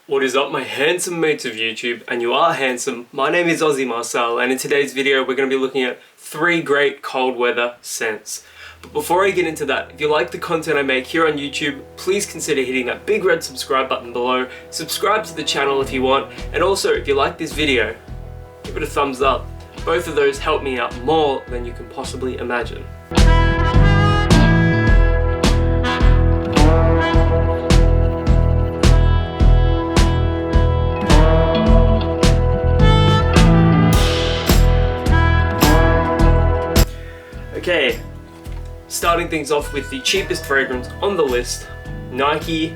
What is up, my handsome mates of YouTube? And you are handsome. My name is Aussie Marcel, and in today's video we're going to be looking at 3 great cold weather scents. But before I get into that, if you like the content I make here on YouTube, please consider hitting that big red subscribe button below. Subscribe to the channel if you want, and also if you like this video, give it a thumbs up. Both of those help me out more than you can possibly imagine. Okay, starting things off with the cheapest fragrance on the list, Nike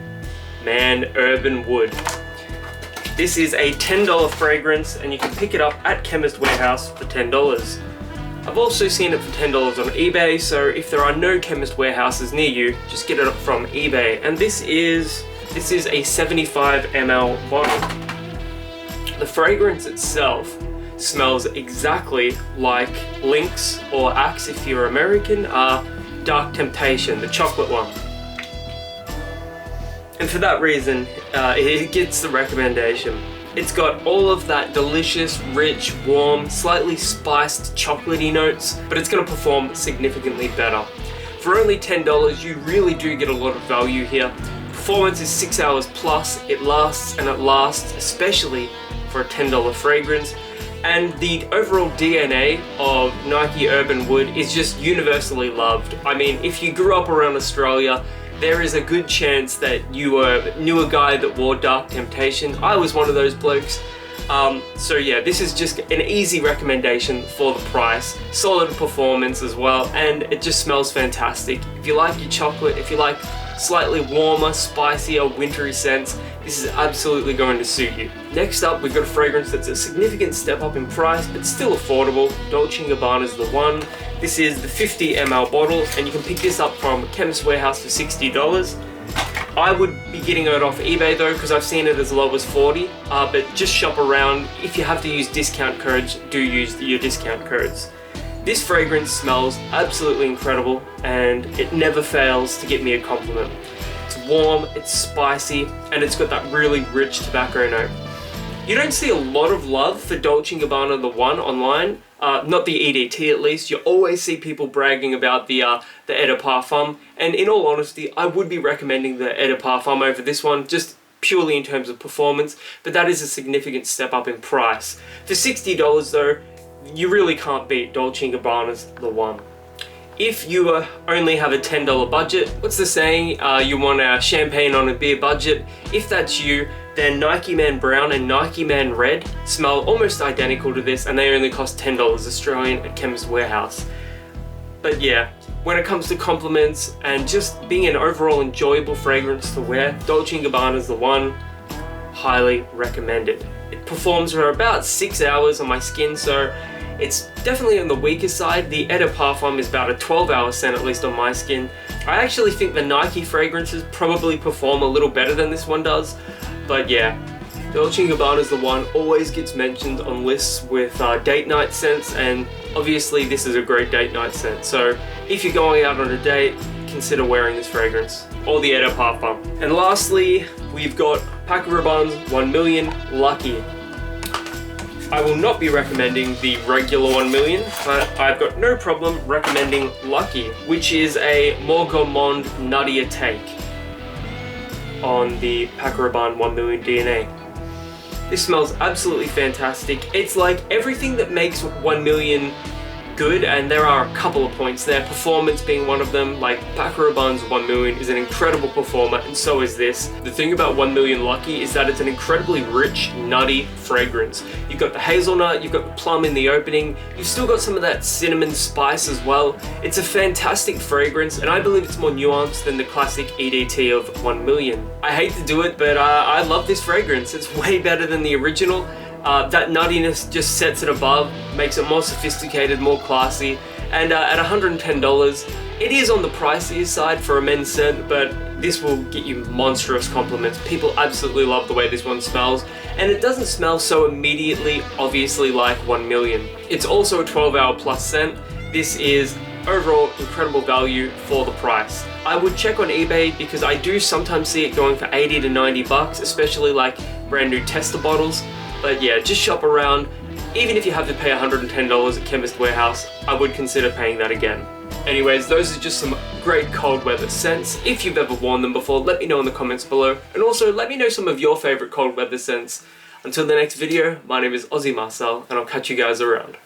Man Urban Wood. This is a $10 fragrance and you can pick it up at Chemist Warehouse for $10. I've also seen it for $10 on eBay, so if there are no Chemist Warehouses near you, just get it up from eBay. And this is a 75 ml bottle. The fragrance itself smells exactly like Lynx or Axe if you're American, Dark Temptation, the chocolate one. And for that reason, it gets the recommendation. It's got all of that delicious, rich, warm, slightly spiced chocolatey notes, but it's going to perform significantly better. For only $10, you really do get a lot of value here. Performance is 6 hours plus, it lasts and it lasts, especially for a $10 fragrance. And the overall DNA of Nike Urban Wood is just universally loved. I mean, if you grew up around Australia, there is a good chance that you knew a guy that wore Dark Temptation. I was one of those blokes. So yeah, this is just an easy recommendation for the price. Solid performance as well, and it just smells fantastic. If you like your chocolate, if you like slightly warmer, spicier, wintry scents, this is absolutely going to suit you. Next up, we've got a fragrance that's a significant step up in price, but still affordable. Dolce Gabbana's the one. This is the 50 ml bottle, and you can pick this up from Chemist Warehouse for $60. I would be getting it off eBay though, because I've seen it as low as $40, but just shop around. If you have to use discount codes, do use your discount codes. This fragrance smells absolutely incredible, and it never fails to get me a compliment. It's warm, it's spicy, and it's got that really rich tobacco note. You don't see a lot of love for Dolce Gabbana the One online, not the EDT at least. You always see people bragging about the Eau de Parfum, and in all honesty, I would be recommending the Eau de Parfum over this one, just purely in terms of performance, but that is a significant step up in price. For $60 though, you really can't beat Dolce Gabbana's The One. If you only have a $10 budget, what's the saying? You want a champagne on a beer budget? If that's you, then Nike Man Brown and Nike Man Red smell almost identical to this, and they only cost $10 Australian at Chemist Warehouse. But yeah, when it comes to compliments and just being an overall enjoyable fragrance to wear, Dolce Gabbana's The One, highly recommended. It performs for about 6 hours on my skin, so it's definitely on the weaker side. The Eau de Parfum is about a 12-hour scent, at least on my skin. I actually think the Nike fragrances probably perform a little better than this one does. But yeah, Dolce Gabbana's The One always gets mentioned on lists with date night scents, and obviously this is a great date night scent. So if you're going out on a date, consider wearing this fragrance, or the Eau de Parfum. And lastly, we've got Paco Rabanne's 1 Million Lucky. I will not be recommending the regular 1 million, but I've got no problem recommending Lucky, which is a more gourmand, nuttier take on the Paco Rabanne 1 million DNA. This smells absolutely fantastic. It's like everything that makes 1 million good, and there are a couple of points there, performance being one of them. Like Paco Rabanne's 1 million is an incredible performer, and so is this. The thing about 1 million Lucky is that it's an incredibly rich, nutty fragrance. You've got the hazelnut, you've got the plum in the opening, you've still got some of that cinnamon spice as well. It's a fantastic fragrance, and I believe it's more nuanced than the classic EDT of 1 million. I hate to do it, but I love this fragrance. It's way better than the original. That nuttiness just sets it above, makes it more sophisticated, more classy, and at $110, it is on the pricier side for a men's scent, but this will get you monstrous compliments. People absolutely love the way this one smells, and it doesn't smell so immediately, obviously, like 1 million. It's also a 12-hour plus scent. This is overall incredible value for the price. I would check on eBay because I do sometimes see it going for 80 to 90 bucks, especially like brand new tester bottles. But yeah, just shop around. Even if you have to pay $110 at Chemist Warehouse, I would consider paying that again. Anyways, those are just some great cold weather scents. If you've ever worn them before, let me know in the comments below. And also, let me know some of your favorite cold weather scents. Until the next video, my name is Aussie Marcel, and I'll catch you guys around.